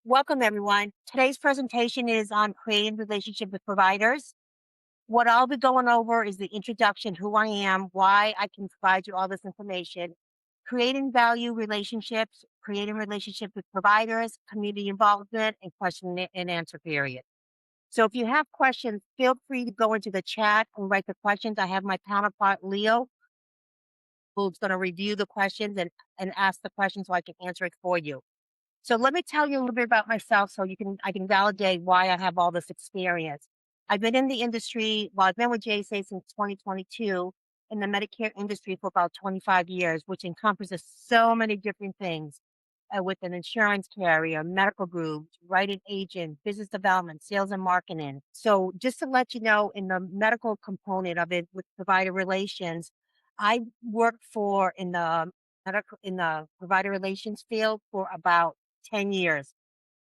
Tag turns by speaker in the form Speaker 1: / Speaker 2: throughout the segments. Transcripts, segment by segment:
Speaker 1: Welcome, everyone. Today's presentation is on creating relationship with providers. What I'll be going over is the introduction, who I am, why I can provide you all this information, creating value relationships, creating relationship with providers, community involvement, and and answer period. So if you have questions, feel free to go into the chat and write the questions. I have my counterpart, Leo, who's going to review the questions and ask the questions so I can answer it for you. So let me tell you a little bit about myself so I can validate why I have all this experience. I've been in the industry, well, I've been with JSA since 2022 in the Medicare industry for about 25 years, which encompasses so many different things with an insurance carrier, medical groups, writing agent, business development, sales and marketing. So just to let you know, in the medical component of it with provider relations, I worked for in the provider relations field for about 10 years,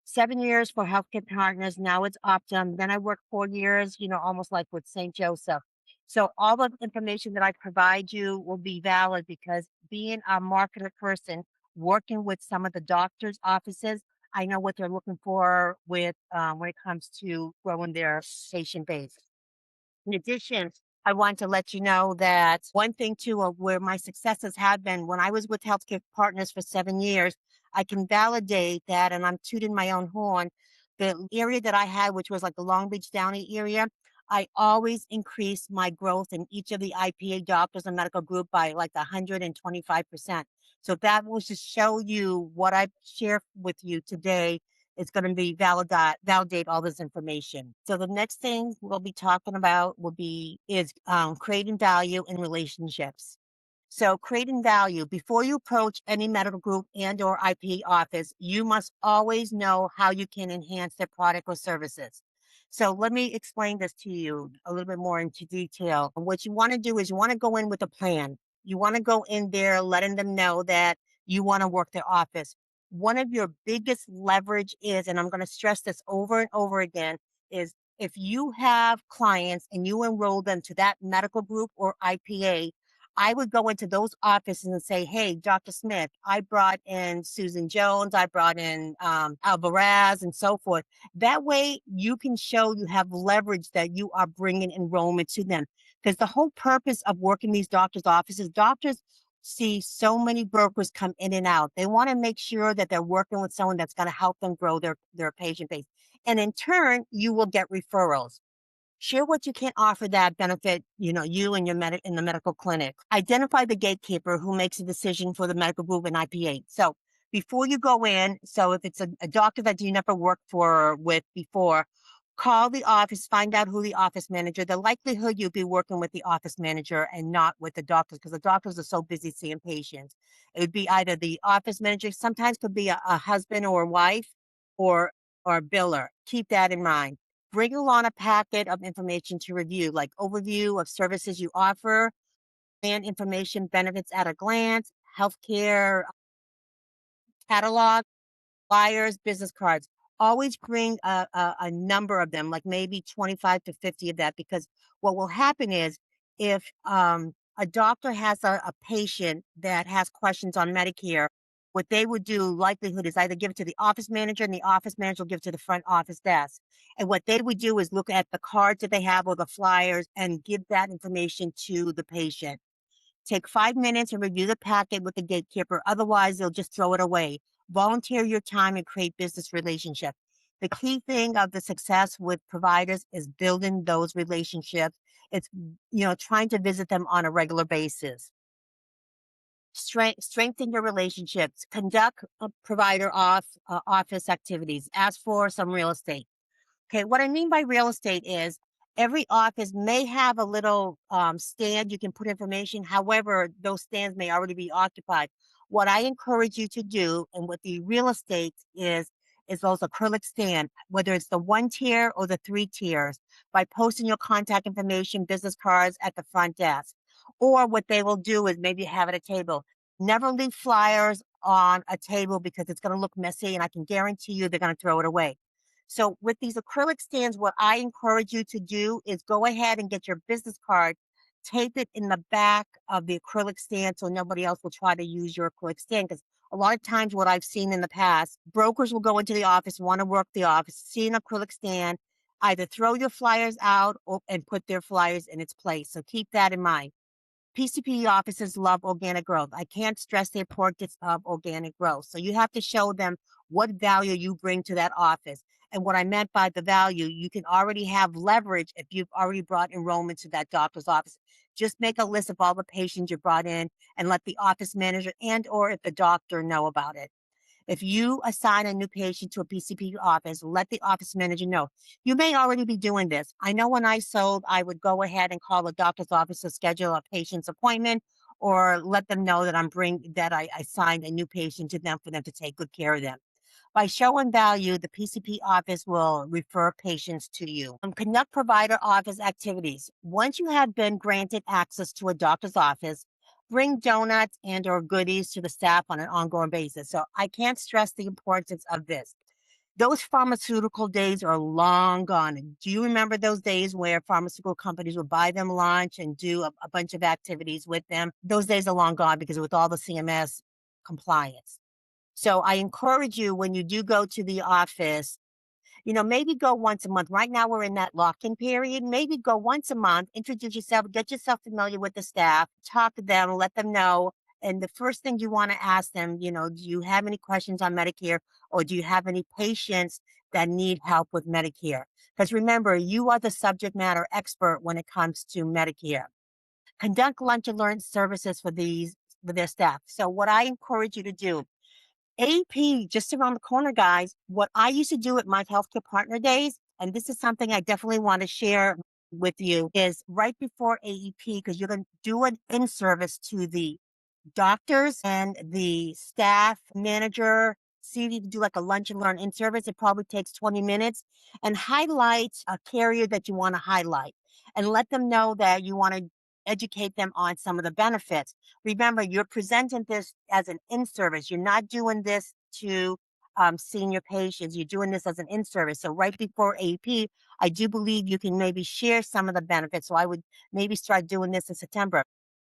Speaker 1: 7 years for healthcare partners. Now it's Optum. Then I worked 4 years, almost like with St. Joseph. So all the information that I provide you will be valid because being a marketer person, working with some of the doctors' offices, I know what they're looking for with when it comes to growing their patient base. In addition, I want to let you know that one thing too of where my successes have been when I was with Healthcare Partners for 7 years, I can validate that, and I'm tooting my own horn. The area that I had, which was like the Long Beach Downey area, I always increased my growth in each of the IPA doctors and medical group by like 125%. So that will just show you what I share with you today is going to be validate all this information. So the next thing we'll be talking about is creating value in relationships. So creating value before you approach any medical group and or IP office, you must always know how you can enhance their product or services. So let me explain this to you a little bit more into detail. What you want to do is you want to go in with a plan. You want to go in there letting them know that you want to work their office. One of your biggest leverage is, and I'm going to stress this over and over again, is if you have clients and you enroll them to that medical group or IPA, I would go into those offices and say, hey, Dr. Smith, I brought in Susan Jones, I brought in Alvarez and so forth. That way you can show you have leverage that you are bringing enrollment to them. Because the whole purpose of working these doctors' offices, doctors see so many brokers come in and out. They want to make sure that they're working with someone that's going to help them grow their patient base. And in turn, you will get referrals. Share what you can offer that benefit, you and your in the medical clinic. Identify the gatekeeper who makes a decision for the medical group and IPA. So before you go in, so if it's a doctor that you never worked with before, call the office, find out who the office manager. The likelihood you'll be working with the office manager and not with the doctors because the doctors are so busy seeing patients. It would be either the office manager, sometimes could be a husband or a wife or a biller. Keep that in mind. Bring along a packet of information to review, like overview of services you offer, plan information, benefits at a glance, healthcare catalog, flyers, business cards. Always bring a number of them, like maybe 25 to 50 of that, because what will happen is if a doctor has a patient that has questions on Medicare, what they would do likelihood is either give it to the office manager and the office manager will give it to the front office desk. And what they would do is look at the cards that they have or the flyers and give that information to the patient. Take 5 minutes and review the packet with the gatekeeper. Otherwise, they'll just throw it away. Volunteer your time and create business relationships. The key thing of the success with providers is building those relationships. It's, trying to visit them on a regular basis. Strengthen your relationships. Conduct provider office activities. Ask for some real estate. Okay, what I mean by real estate is every office may have a little stand you can put information. However, those stands may already be occupied. What I encourage you to do, and what the real estate is those acrylic stand, whether it's the 1 tier or the 3 tiers, by posting your contact information, business cards at the front desk. Or what they will do is maybe have at a table. Never leave flyers on a table because it's going to look messy, and I can guarantee you they're going to throw it away. So with these acrylic stands, what I encourage you to do is go ahead and get your business card, tape it in the back of the acrylic stand so nobody else will try to use your acrylic stand. Because A lot of times, what I've seen in the past, brokers will go into the office, want to work the office, see an acrylic stand, either throw your flyers out and put their flyers in its place. So keep that in mind. PCP offices love organic growth. I can't stress the importance of organic growth. So you have to show them what value you bring to that office. And what I meant by the value, you can already have leverage if you've already brought enrollment to that doctor's office. Just make a list of all the patients you brought in and let the office manager and or if the doctor know about it. If you assign a new patient to a PCP office, let the office manager know. You may already be doing this. I know when I sold, I would go ahead and call the doctor's office to schedule a patient's appointment or let them know that I signed a new patient to them for them to take good care of them. By showing value, the PCP office will refer patients to you. Conduct provider office activities. Once you have been granted access to a doctor's office, bring donuts and or goodies to the staff on an ongoing basis. So I can't stress the importance of this. Those pharmaceutical days are long gone. Do you remember those days where pharmaceutical companies would buy them lunch and do a bunch of activities with them? Those days are long gone because with all the CMS compliance. So I encourage you when you do go to the office, maybe go once a month. Right now we're in that lock-in period. Maybe go once a month, introduce yourself, get yourself familiar with the staff, talk to them, let them know. And the first thing you want to ask them, do you have any questions on Medicare or do you have any patients that need help with Medicare? Because remember, you are the subject matter expert when it comes to Medicare. Conduct lunch and learn services for their staff. So what I encourage you to do, AP just around the corner, guys. What I used to do at my healthcare partner days, and this is something I definitely want to share with you, is right before AEP, because you're going to do an in service to the doctors and the staff manager. See if you can do like a lunch and learn in service. It probably takes 20 minutes and highlight a carrier that you want to highlight and let them know that you want to educate them on some of the benefits. Remember, you're presenting this as an in service. You're not doing this to senior patients. You're doing this as an in service. So right before AP, I do believe you can maybe share some of the benefits. So I would maybe start doing this in September.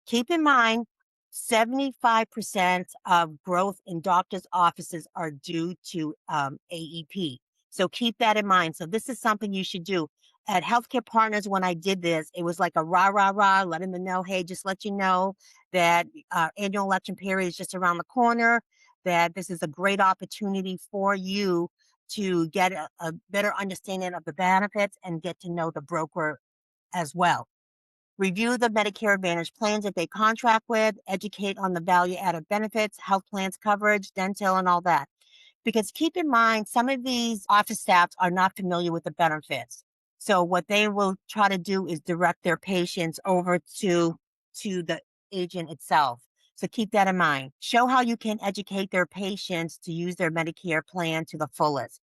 Speaker 1: Keep in mind, 75% of growth in doctors' offices are due to AEP. So keep that in mind. So this is something you should do. At Healthcare Partners, when I did this, it was like a rah, rah, rah, letting them know, hey, just let you know that annual election period is just around the corner, that this is a great opportunity for you to get a better understanding of the benefits and get to know the broker as well. Review the Medicare Advantage plans that they contract with, educate on the value added benefits, health plans coverage, dental, and all that. Because keep in mind, some of these office staffs are not familiar with the benefits. So what they will try to do is direct their patients over to the agent itself. So keep that in mind. Show how you can educate their patients to use their Medicare plan to the fullest.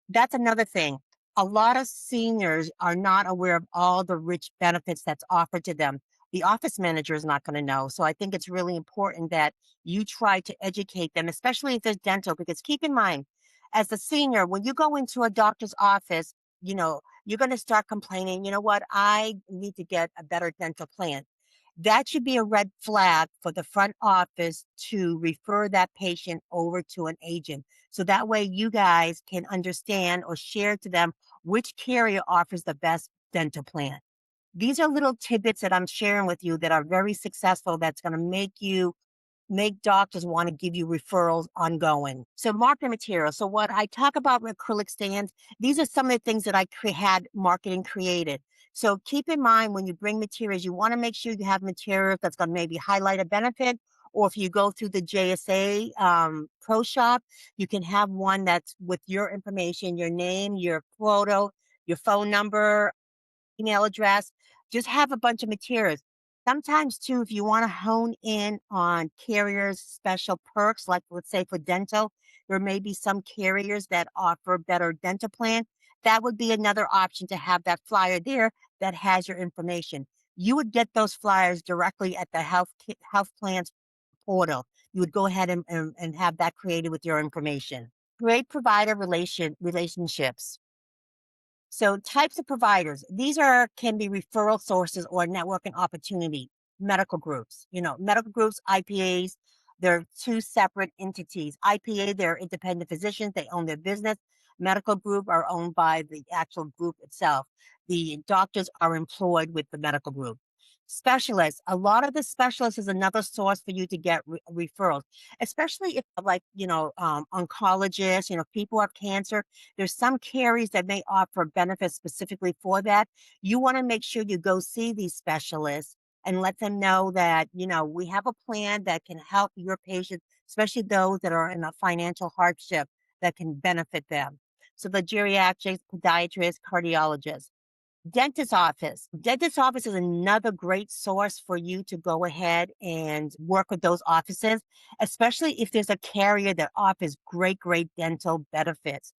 Speaker 1: That's another thing. A lot of seniors are not aware of all the rich benefits that's offered to them. The office manager is not going to know. So I think it's really important that you try to educate them, especially if there's dental, because keep in mind, as a senior, when you go into a doctor's office, you're going to start complaining, you know what, I need to get a better dental plan. That should be a red flag for the front office to refer that patient over to an agent. So that way you guys can understand or share to them which carrier offers the best dental plan. These are little tidbits that I'm sharing with you that are very successful. That's going to make doctors want to give you referrals ongoing. So marketing material. So what I talk about with acrylic stands, these are some of the things that I had marketing created. So keep in mind when you bring materials, you want to make sure you have materials that's going to maybe highlight a benefit. Or if you go through the JSA Pro Shop, you can have one that's with your information, your name, your photo, your phone number, email address. Just have a bunch of materials. Sometimes too, if you want to hone in on carriers' special perks, like let's say for dental, there may be some carriers that offer better dental plan. That would be another option to have that flyer there that has your information. You would get those flyers directly at the health plans portal. You would go ahead and have that created with your information. Create provider relationships. So types of providers, these can be referral sources or networking opportunity. Medical groups, medical groups, IPAs, They're two separate entities. IPA, they're independent physicians, they own their business. Medical group are owned by the actual group itself. The doctors are employed with the medical group. Specialists, a lot of the specialists is another source for you to get referrals, especially if like, oncologists, people have cancer. There's some carriers that may offer benefits specifically for that. You want to make sure you go see these specialists and let them know that, we have a plan that can help your patients, especially those that are in a financial hardship that can benefit them. So the geriatrics, podiatrists, cardiologists. Dentist office. Dentist office is another great source for you to go ahead and work with those offices, especially if there's a carrier that offers great, great dental benefits.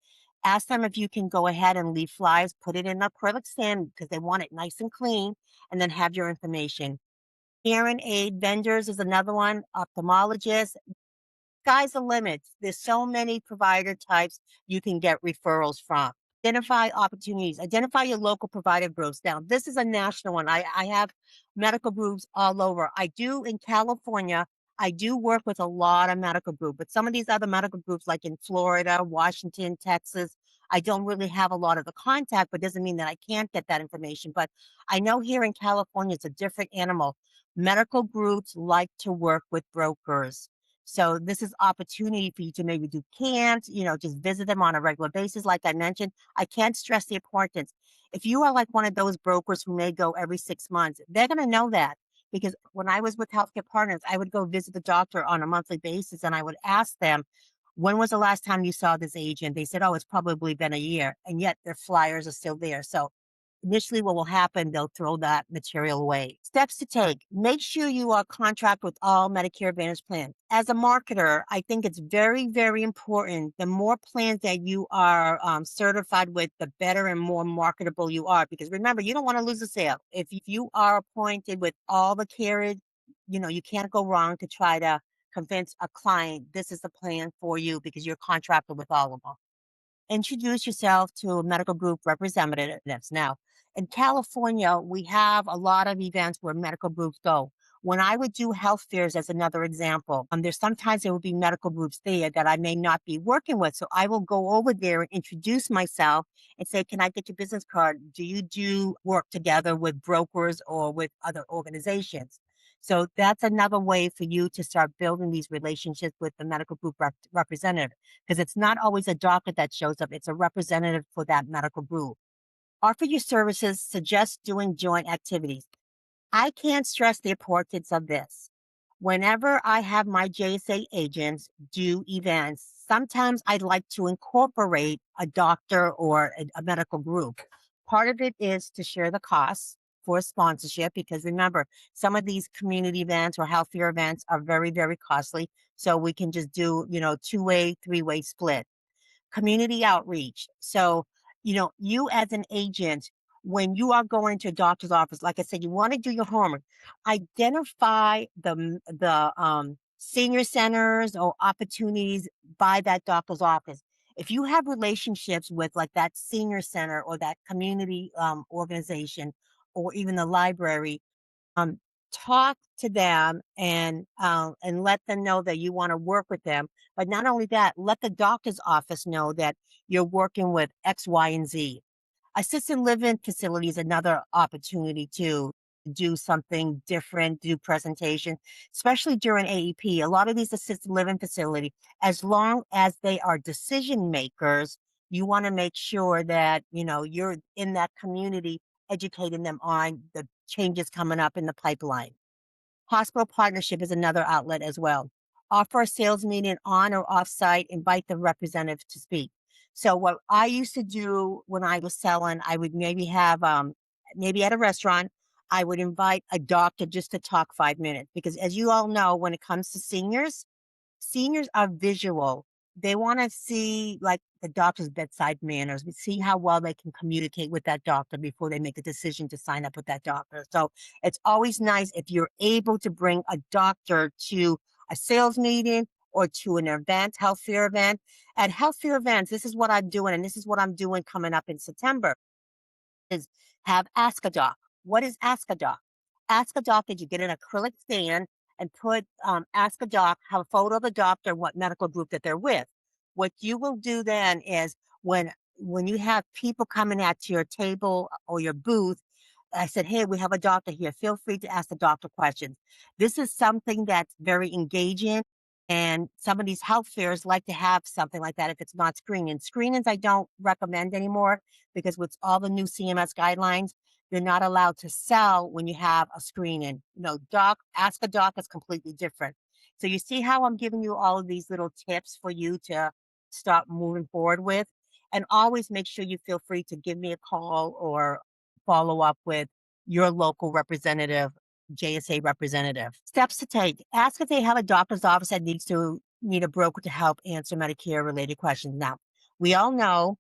Speaker 1: Ask them if you can go ahead and leave flyers, put it in an acrylic stand because they want it nice and clean, and then have your information. Hearing aid vendors is another one. Ophthalmologists. Sky's the limit. There's so many provider types you can get referrals from. Identify opportunities. Identify your local provider groups. Now, this is a national one. I have medical groups all over. I do in California. I do work with a lot of medical groups, but some of these other medical groups, like in Florida, Washington, Texas, I don't really have a lot of the contact, but doesn't mean that I can't get that information. But I know here in California, it's a different animal. Medical groups like to work with brokers. So this is opportunity for you to maybe do camps, just visit them on a regular basis. Like I mentioned, I can't stress the importance. If you are like one of those brokers who may go every 6 months, they're going to know that because when I was with Healthcare Partners, I would go visit the doctor on a monthly basis and I would ask them, when was the last time you saw this agent? They said, oh, it's probably been a year. And yet their flyers are still there. So initially what will happen, they'll throw that material away. Steps to take. Make sure you are contract with all Medicare Advantage plans. As a marketer, I think it's very, very important. The more plans that you are certified with, the better and more marketable you are. Because remember, you don't want to lose a sale. If you are appointed with all the carriage, you can't go wrong to try to convince a client this is the plan for you because you're contracted with all of them. Introduce yourself to medical group representatives. Now, in California, we have a lot of events where medical groups go. When I would do health fairs, as another example, there's sometimes there will be medical groups there that I may not be working with. So I will go over there and introduce myself and say, can I get your business card? Do you do work together with brokers or with other organizations? So that's another way for you to start building these relationships with the medical group representative because it's not always a doctor that shows up, it's a representative for that medical group. Offer your services, suggest doing joint activities. I can't stress the importance of this. Whenever I have my JSA agents do events, sometimes I'd like to incorporate a doctor or a medical group. Part of it is to share the costs for sponsorship because remember, some of these community events or healthier events are very, very costly. So we can just do, two-way, three-way split. Community outreach. So, you as an agent, when you are going to a doctor's office, like I said, you want to do your homework. Identify the senior centers or opportunities by that doctor's office. If you have relationships with like that senior center or that community organization or even the library, um, talk to them and let them know that you want to work with them. But not only that, let the doctor's office know that you're working with X, Y, and Z. Assisted living facility is another opportunity to do something different, do presentation, especially during AEP. A lot of these assisted living facility, as long as they are decision makers, you want to make sure that, you're in that community educating them on the changes coming up in the pipeline. Hospital partnership is another outlet as well. Offer a sales meeting on or off site, invite the representative to speak. So what I used to do when I was selling, I would maybe have maybe at a restaurant, I would invite a doctor just to talk 5 minutes because as you all know, when it comes to seniors are visual. They want to see like the doctor's bedside manners, see how well they can communicate with that doctor before they make a decision to sign up with that doctor. So it's always nice if you're able to bring a doctor to a sales meeting or to an event, health fair event. At health fair events, this is what I'm doing, and this is what I'm doing coming up in September is have Ask a Doc. What is Ask a Doc? Ask a Doc is you get an acrylic stand and ask a doc, have a photo of the doctor, and what medical group that they're with. What you will do then is when you have people coming at your table or your booth, I said, hey, we have a doctor here. Feel free to ask the doctor questions. This is something that's very engaging. And some of these health fairs like to have something like that if it's not screening. Screenings I don't recommend anymore because with all the new CMS guidelines, you're not allowed to sell when you have a screening. No, ask a doc is completely different. So you see how I'm giving you all of these little tips for you to start moving forward with. And always make sure you feel free to give me a call or follow up with your local representative, JSA representative. Steps to take. Ask if they have a doctor's office that need a broker to help answer Medicare related questions. Now, we all know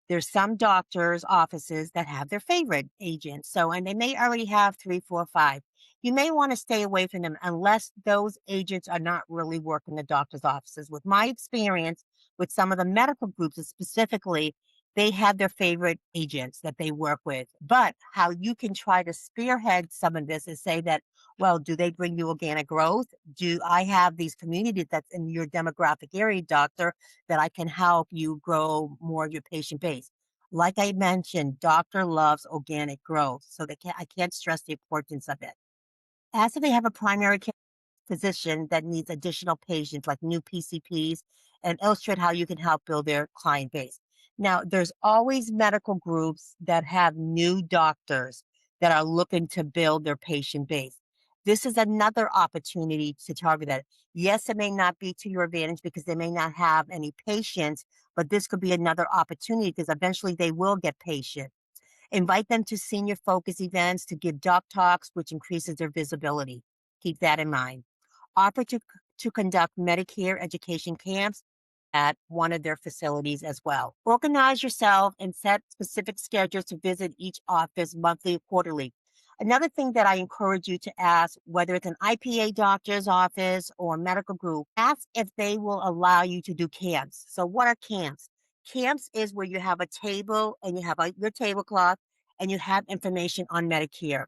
Speaker 1: there's some doctors' offices that have their favorite agents. So, and they may already have three, four, five. You may want to stay away from them unless those agents are not really working the doctor's offices. With my experience with some of the medical groups specifically, they have their favorite agents that they work with. But how you can try to spearhead some of this is say that, well, do they bring you organic growth? Do I have these communities that's in your demographic area, doctor, that I can help you grow more of your patient base? Like I mentioned, doctor loves organic growth. So I can't stress the importance of it. As if they have a primary care physician that needs additional patients like new PCPs and illustrate how you can help build their client base. Now, there's always medical groups that have new doctors that are looking to build their patient base. This is another opportunity to target that. Yes, it may not be to your advantage because they may not have any patients, but this could be another opportunity because eventually they will get patients. Invite them to senior focus events to give doc talks, which increases their visibility. Keep that in mind. Offer to conduct Medicare education camps at one of their facilities as well. Organize yourself and set specific schedules to visit each office monthly or quarterly. Another thing that I encourage you to ask, whether it's an IPA doctor's office or medical group, ask if they will allow you to do camps. So, what are camps? Camps is where you have a table and you have your tablecloth and you have information on Medicare.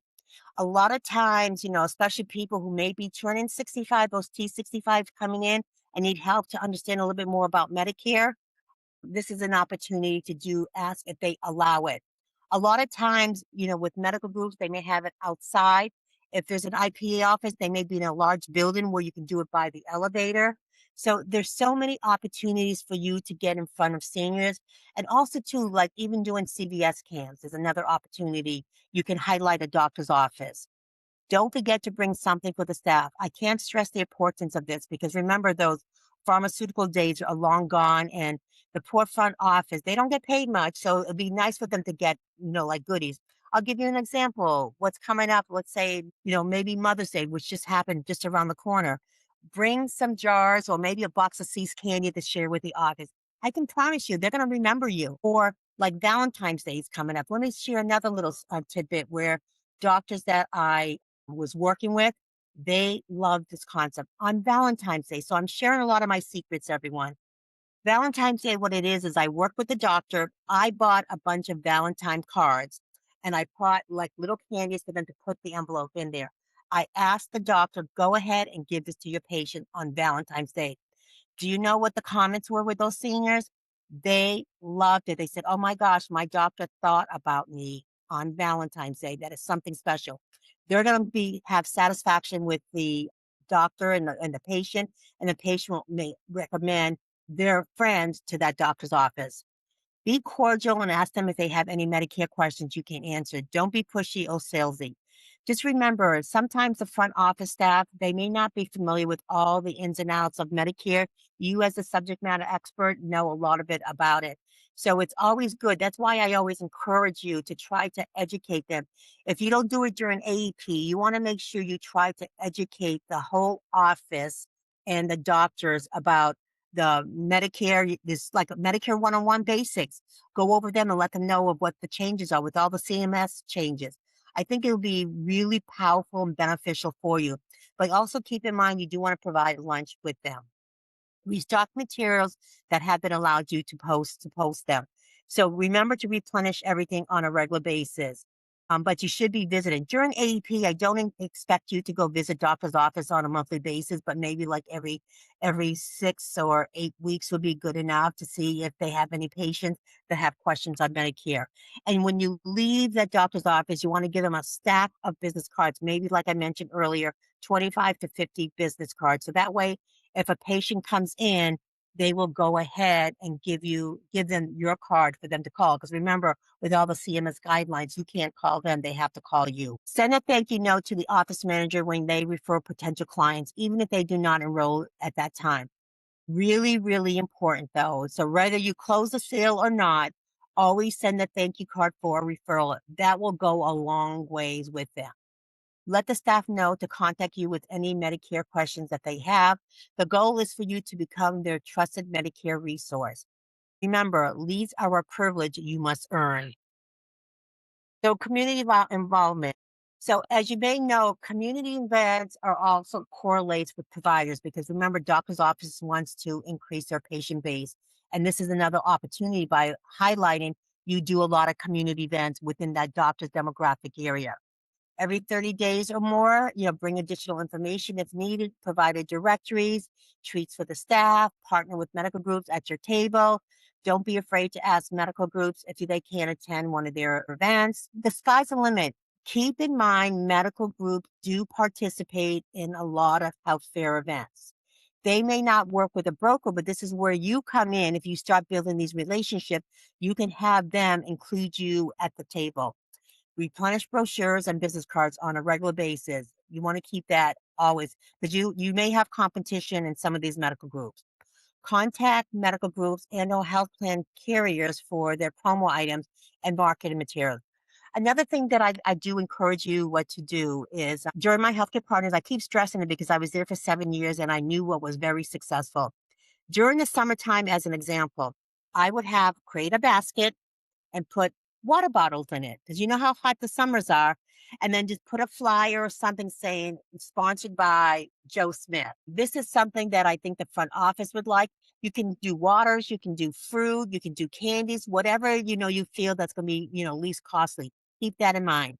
Speaker 1: A lot of times, especially people who may be turning 65, those T65 coming in and need help to understand a little bit more about Medicare, this is an opportunity to ask if they allow it. A lot of times, with medical groups, they may have it outside. If there's an IPA office, they may be in a large building where you can do it by the elevator. So there's so many opportunities for you to get in front of seniors. And also too, like even doing CVS camps is another opportunity. You can highlight a doctor's office. Don't forget to bring something for the staff. I can't stress the importance of this because remember, those pharmaceutical days are long gone and the poor front office, they don't get paid much. So it'd be nice for them to get, like goodies. I'll give you an example. What's coming up? Let's say, maybe Mother's Day, which just happened just around the corner. Bring some jars or maybe a box of See's candy to share with the office. I can promise you they're going to remember you. Or like Valentine's Day is coming up. Let me share another little tidbit where doctors that I was working with, they loved this concept on Valentine's Day. So I'm sharing a lot of my secrets, everyone. Valentine's Day, what it is I worked with the doctor. I bought a bunch of Valentine cards and I bought like little candies for them to put the envelope in there. I asked the doctor, go ahead and give this to your patient on Valentine's Day. Do you know what the comments were with those seniors? They loved it. They said, oh my gosh, my doctor thought about me on Valentine's Day. That is something special. They're going to have satisfaction with the doctor and the patient, and the patient may recommend their friends to that doctor's office. Be cordial and ask them if they have any Medicare questions you can answer. Don't be pushy or salesy. Just remember, sometimes the front office staff, they may not be familiar with all the ins and outs of Medicare. You as a subject matter expert know a lot of it about it. So it's always good. That's why I always encourage you to try to educate them. If you don't do it during AEP, you want to make sure you try to educate the whole office and the doctors about the Medicare, this like a Medicare one-on-one basics. Go over them and let them know of what the changes are with all the CMS changes. I think it'll be really powerful and beneficial for you. But also keep in mind, you do want to provide lunch with them. Restock materials that have been allowed you to post them. So remember to replenish everything on a regular basis. but you should be visiting. During AEP, I don't expect you to go visit doctor's office on a monthly basis, but maybe like every 6 or 8 weeks would be good enough to see if they have any patients that have questions on Medicare. And when you leave that doctor's office, you want to give them a stack of business cards, maybe like I mentioned earlier, 25 to 50 business cards. So that way, if a patient comes in, they will go ahead and give them your card for them to call. Because remember, with all the CMS guidelines, you can't call them, they have to call you. Send a thank you note to the office manager when they refer potential clients, even if they do not enroll at that time. Really, really important though. So whether you close the sale or not, always send a thank you card for a referral. That will go a long ways with them. Let the staff know to contact you with any Medicare questions that they have. The goal is for you to become their trusted Medicare resource. Remember, leads are a privilege you must earn. So community involvement. So as you may know, community events are also correlates with providers because remember, doctor's office wants to increase their patient base. And this is another opportunity by highlighting you do a lot of community events within that doctor's demographic area. Every 30 days or more, bring additional information if needed, provided directories, treats for the staff, partner with medical groups at your table. Don't be afraid to ask medical groups if they can't attend one of their events. The sky's the limit. Keep in mind, medical groups do participate in a lot of health fair events. They may not work with a broker, but this is where you come in. If you start building these relationships, you can have them include you at the table. Replenish brochures and business cards on a regular basis. You want to keep that always because you may have competition in some of these medical groups. Contact medical groups and or health plan carriers for their promo items and marketing materials. Another thing that I do encourage you what to do is during my healthcare partners, I keep stressing it because I was there for 7 years and I knew what was very successful. During the summertime, as an example, I would have create a basket and put water bottles in it because you know how hot the summers are. And then just put a flyer or something saying sponsored by Joe Smith. This is something that I think the front office would like. You can do waters, you can do fruit, you can do candies, whatever you feel that's going to be least costly. Keep that in mind.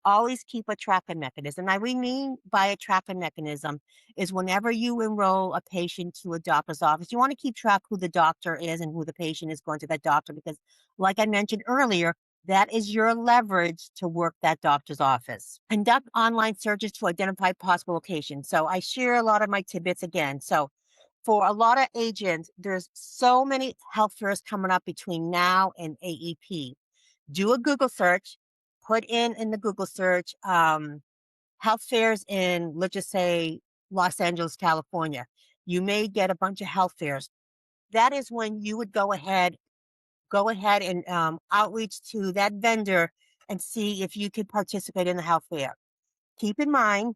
Speaker 1: Always keep a tracking mechanism. Now, we mean by a tracking mechanism is whenever you enroll a patient to a doctor's office, you want to keep track who the doctor is and who the patient is going to that doctor because, like I mentioned earlier, that is your leverage to work that doctor's office. Conduct online searches to identify possible locations. So I share a lot of my tidbits again. So for a lot of agents, there's so many health fairs coming up between now and AEP. Do a Google search, put in the Google search, health fairs in, let's just say, Los Angeles, California. You may get a bunch of health fairs. That is when you would go ahead and outreach to that vendor and see if you could participate in the health fair. Keep in mind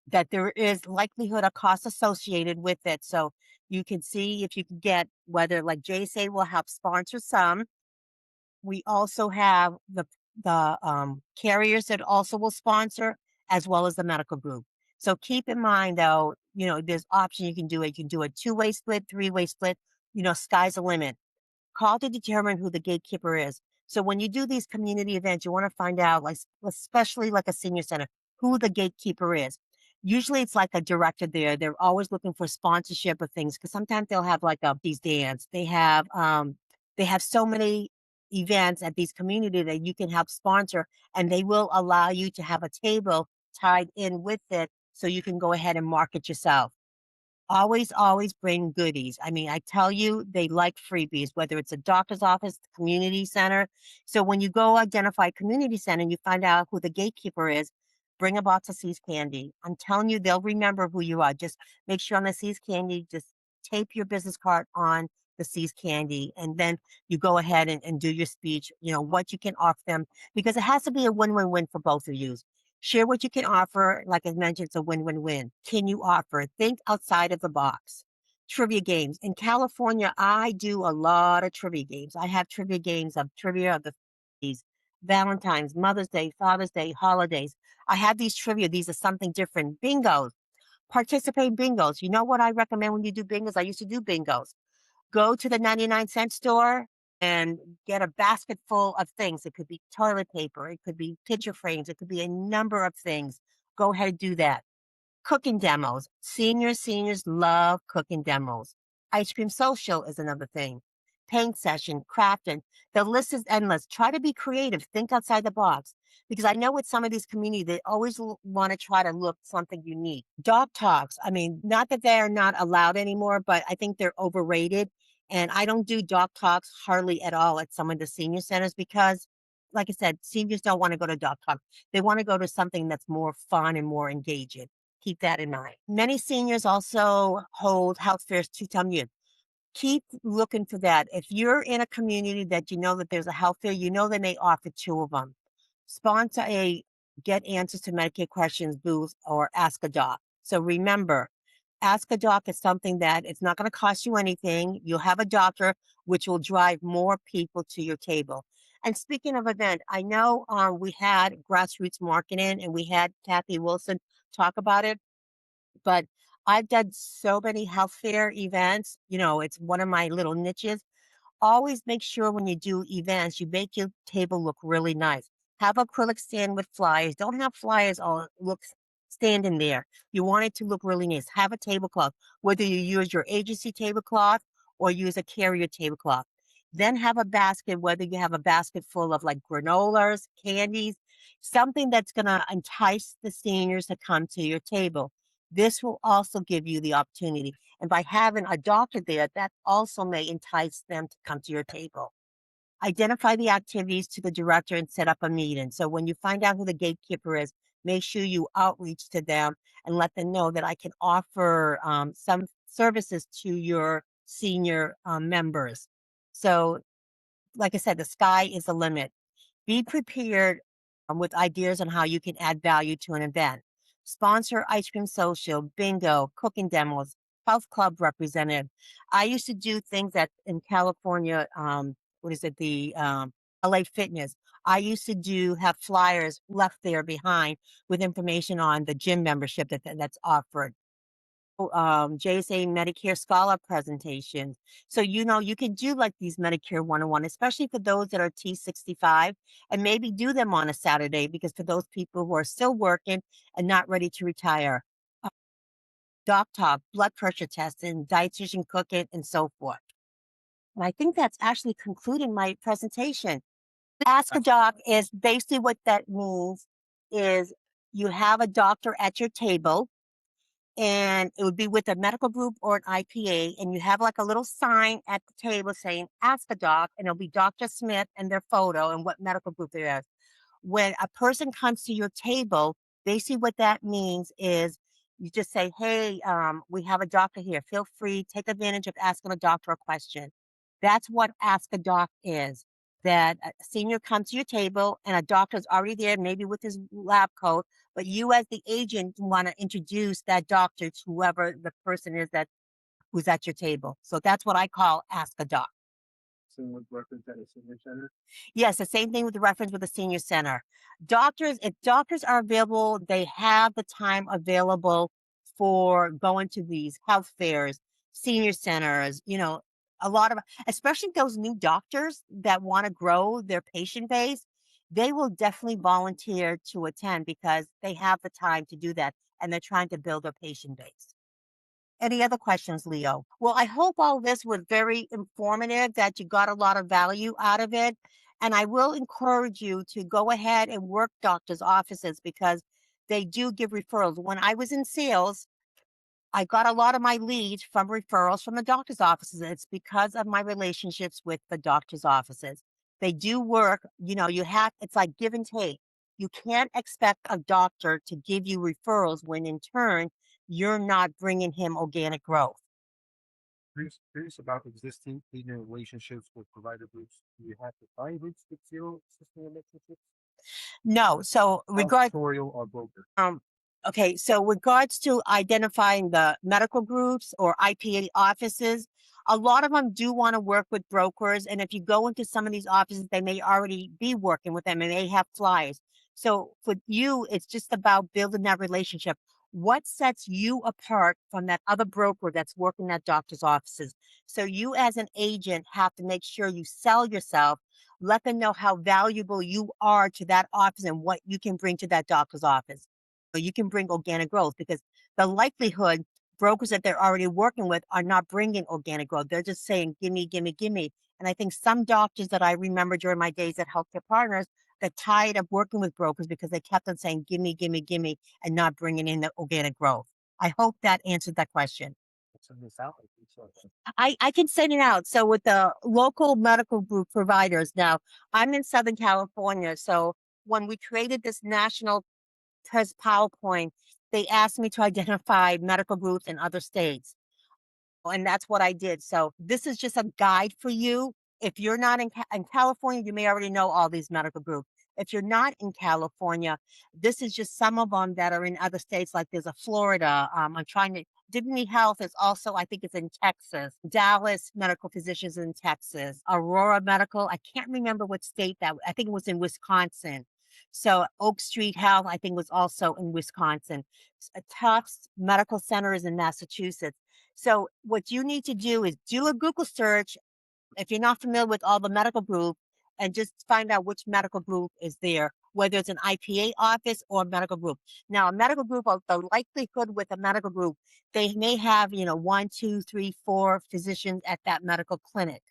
Speaker 1: that there is likelihood of cost associated with it. So you can see if you can get whether like JSA will help sponsor some. We also have the carriers that also will sponsor, as well as the medical group. So keep in mind, though, there's option you can do it. You can do a two-way split, three-way split. Sky's the limit. Call to determine who the gatekeeper is. So when you do these community events, you want to find out, like especially like a senior center, who the gatekeeper is. Usually it's like a director there. They're always looking for sponsorship of things because sometimes they'll have like these dance. They have so many events at these community that you can help sponsor, and they will allow you to have a table tied in with it so you can go ahead and market yourself. Always, always bring goodies. I mean, I tell you, they like freebies, whether it's a doctor's office, community center. So when you go identify community center and you find out who the gatekeeper is, bring a box of Seas candy. I'm telling you, they'll remember who you are. Just make sure on the Seas candy, just tape your business card on the Seas candy. And then you go ahead and do your speech, what you can offer them, because it has to be a win-win-win for both of you. Share what you can offer. Like I mentioned, it's a win-win-win. Can you offer? Think outside of the box. Trivia games. In California, I do a lot of trivia games. I have trivia of the days, Valentine's, Mother's Day, Father's Day, holidays. I have these trivia. These are something different. Bingos. Participate in bingos. You know what I recommend when you do bingos? I used to do bingos. Go to the 99-cent store. and get a basket full of things. It could be toilet paper, it could be picture frames, it could be a number of things. Go ahead and do that. Cooking demos. Seniors love cooking demos. Ice cream social is another thing. Paint session, crafting. The list is endless. Try to be creative. Think outside the box. Because I know with some of these communities, they always want to try to look something unique. Dog talks. I mean, not that they're not allowed anymore, but I think they're overrated. And I don't do dog talks hardly at all at some of the senior centers because, like I said, seniors don't want to go to dog talk. They want to go to something that's more fun and more engaging. Keep that in mind. Many seniors also hold health fairs to tell you. Keep looking for that. If you're in a community that you know that there's a health fair, you know they may offer two of them. Sponsor a Get Answers to Medicare Questions booth or Ask a Doc. So remember, Ask a Doc is something that it's not going to cost you anything. You'll have a doctor, which will drive more people to your table. And speaking of event, I know we had grassroots marketing and we had Kathy Wilson talk about it, but I've done so many health fair events. You know, it's one of my little niches. Always make sure when you do events, you make your table look really nice. Have acrylic stand with flyers. Don't have flyers all look standing there. You want it to look really nice. Have a tablecloth, whether you use your agency tablecloth or use a carrier tablecloth. Then have a basket, whether you have a basket full of like granolas, candies, something that's going to entice the seniors to come to your table. This will also give you the opportunity. And by having a doctor there, that also may entice them to come to your table. Identify the activities to the director and set up a meeting. So when you find out who the gatekeeper is, make sure you outreach to them and let them know that I can offer some services to your senior members. So, like I said, the sky is the limit. Be prepared with ideas on how you can add value to an event. Sponsor ice cream social, bingo, cooking demos, health club representative. I used to do things that in California, what is it, the LA Fitness. I used to do have flyers left there behind with information on the gym membership that's offered. JSA Medicare Scholar presentations. So, you know, you can do like these Medicare 101, especially for those that are T65, and maybe do them on a Saturday because for those people who are still working and not ready to retire. Uh, Doc talk, blood pressure testing, dietitian cooking, and so forth. And I think that's actually concluding my presentation. Ask a doc is basically what that means is you have a doctor at your table and it would be with a medical group or an IPA, and you have like a little sign at the table saying "Ask a Doc," and it'll be Dr. Smith and their photo and what medical group they're in. When a person comes to your table, basically what that means is you just say, "Hey, we have a doctor here. Feel free, take advantage of asking a doctor a question." That's what Ask a Doc is. That a senior comes to your table and a doctor's already there, maybe with his lab coat, but you as the agent want to introduce that doctor to whoever the person is that who's at your table. So that's what I call Ask a Doc. Same with reference at a senior center? Yes, the same thing with the reference with the senior center. Doctors, if doctors are available, they have the time available for going to these health fairs, senior centers, you know, a lot of, especially those new doctors that want to grow their patient base, they will definitely volunteer to attend because they have the time to do that and they're trying to build a patient base. Any other questions, Leo? Well, I hope all this was very informative, that you got a lot of value out of it. And I will encourage you to go ahead and work doctors' offices because they do give referrals. When I was in sales, I got a lot of my leads from referrals from the doctor's offices. And it's because of my relationships with the doctor's offices. They do work, you know, you have, it's like give and take. You can't expect a doctor to give you referrals when in turn, you're not bringing him organic growth.
Speaker 2: Curious about existing cleaner relationships with provider groups. Do you have to find groups with zero existing relationships?
Speaker 1: No. So
Speaker 2: Tutorial or broker?
Speaker 1: um okay, so regards to identifying the medical groups or IPA offices, a lot of them do want to work with brokers. And if you go into some of these offices, they may already be working with them and they have flyers. So for you, it's just about building that relationship. What sets you apart from that other broker that's working at doctor's offices? So you as an agent have to make sure you sell yourself, let them know how valuable you are to that office and what you can bring to that doctor's office. So you can bring organic growth because the likelihood brokers that they're already working with are not bringing organic growth. They're just saying, gimme, gimme, gimme. And I think some doctors that I remember during my days at Healthcare Partners got tired of working with brokers because they kept on saying, gimme, gimme, gimme, and not bringing in the organic growth. I hope that answered that question.
Speaker 2: Send this out. I think so.
Speaker 1: I can send it out. So with the local medical group providers now, I'm in Southern California. So when we created this national PowerPoint, they asked me to identify medical groups in other states. And that's what I did. So this is just a guide for you. If you're not in California, you may already know all these medical groups. If you're not in California, this is just some of them that are in other states. Like there's a Florida. I'm trying to. Dignity Health is also, I think, it's in Texas. Dallas Medical Physicians in Texas. Aurora Medical. I can't remember what state that. I think it was in Wisconsin. So Oak Street Health, I think, was also in Wisconsin. Tufts Medical Center is in Massachusetts. So what you need to do is do a Google search if you're not familiar with all the medical group and just find out which medical group is there, whether it's an IPA office or a medical group. Now, a medical group, the likelihood with a medical group, they may have, one, two, three, four physicians at that medical clinic.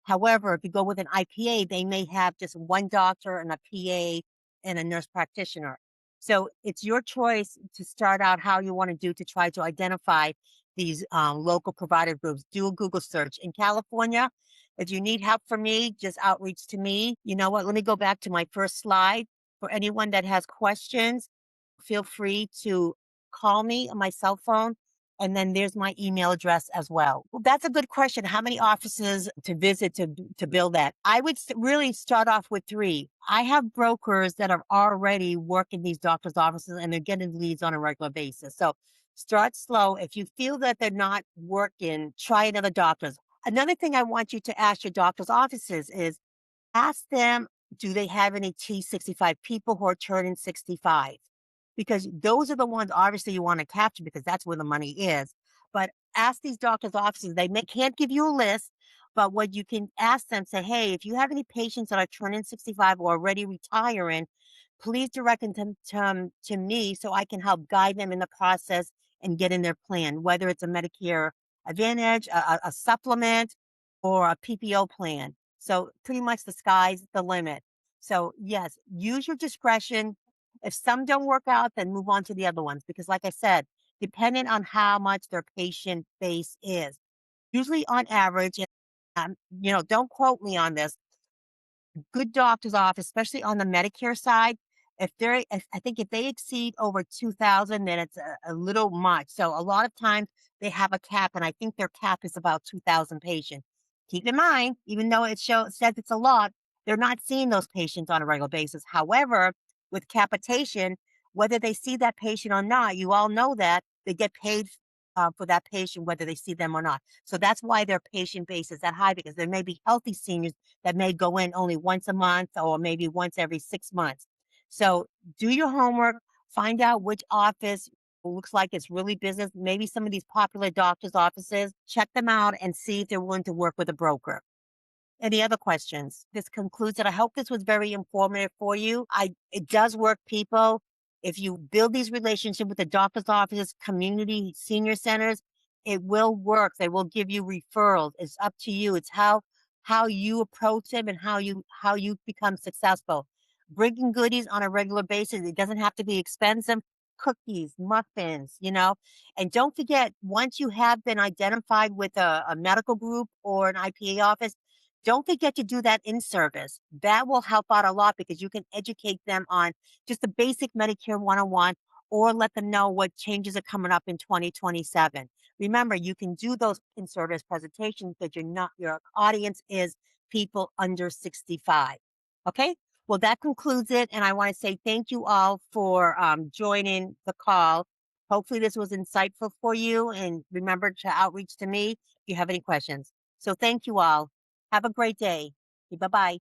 Speaker 1: However, if you go with an IPA, they may have just one doctor and a PA and a nurse practitioner. So it's your choice to start out how you want to do to try to identify these local provider groups. Do a Google search. In California, if you need help from me, just outreach to me. You know what? Let me go back to my first slide. For anyone that has questions, feel free to call me on my cell phone. And then there's my email address as well. That's a good question. How many offices to visit to build that? I would really start off with three. I have brokers that are already working these doctors' offices and they're getting leads on a regular basis. So start slow. If you feel that they're not working, try another doctor's. Another thing I want you to ask your doctor's offices is ask them, do they have any T65 people who are turning 65? Because those are the ones obviously you want to capture because that's where the money is. But ask these doctors' offices, can't give you a list, but what you can ask them, say, hey, if you have any patients that are turning 65 or already retiring, please direct them to me so I can help guide them in the process and get in their plan, whether it's a Medicare Advantage, a supplement, or a PPO plan. So pretty much the sky's the limit. So yes, use your discretion. If some don't work out, then move on to the other ones. Because like I said, depending on how much their patient base is, usually on average, don't quote me on this, good doctor's office, especially on the Medicare side, if I think if they exceed over 2,000, then it's a little much. So a lot of times they have a cap, and I think their cap is about 2,000 patients. Keep in mind, even though says it's a lot, they're not seeing those patients on a regular basis. However, with capitation, whether they see that patient or not, you all know that they get paid for that patient, whether they see them or not. So that's why their patient base is that high because there may be healthy seniors that may go in only once a month or maybe once every 6 months. So do your homework, find out which office looks like it's really business. Maybe some of these popular doctors' offices, check them out and see if they're willing to work with a broker. Any other questions? This concludes it. I hope this was very informative for you. It does work, people. If you build these relationships with the doctor's offices, community senior centers, it will work. They will give you referrals. It's up to you. It's how you approach them and how you become successful. Bringing goodies on a regular basis. It doesn't have to be expensive. Cookies, muffins, and don't forget, once you have been identified with a medical group or an IPA office, don't forget to do that in service. That will help out a lot because you can educate them on just the basic Medicare 101 or let them know what changes are coming up in 2027. Remember, you can do those in service presentations because your audience is people under 65. Okay. Well, that concludes it. And I want to say thank you all for joining the call. Hopefully, this was insightful for you. And remember to outreach to me if you have any questions. So, thank you all. Have a great day. Bye bye.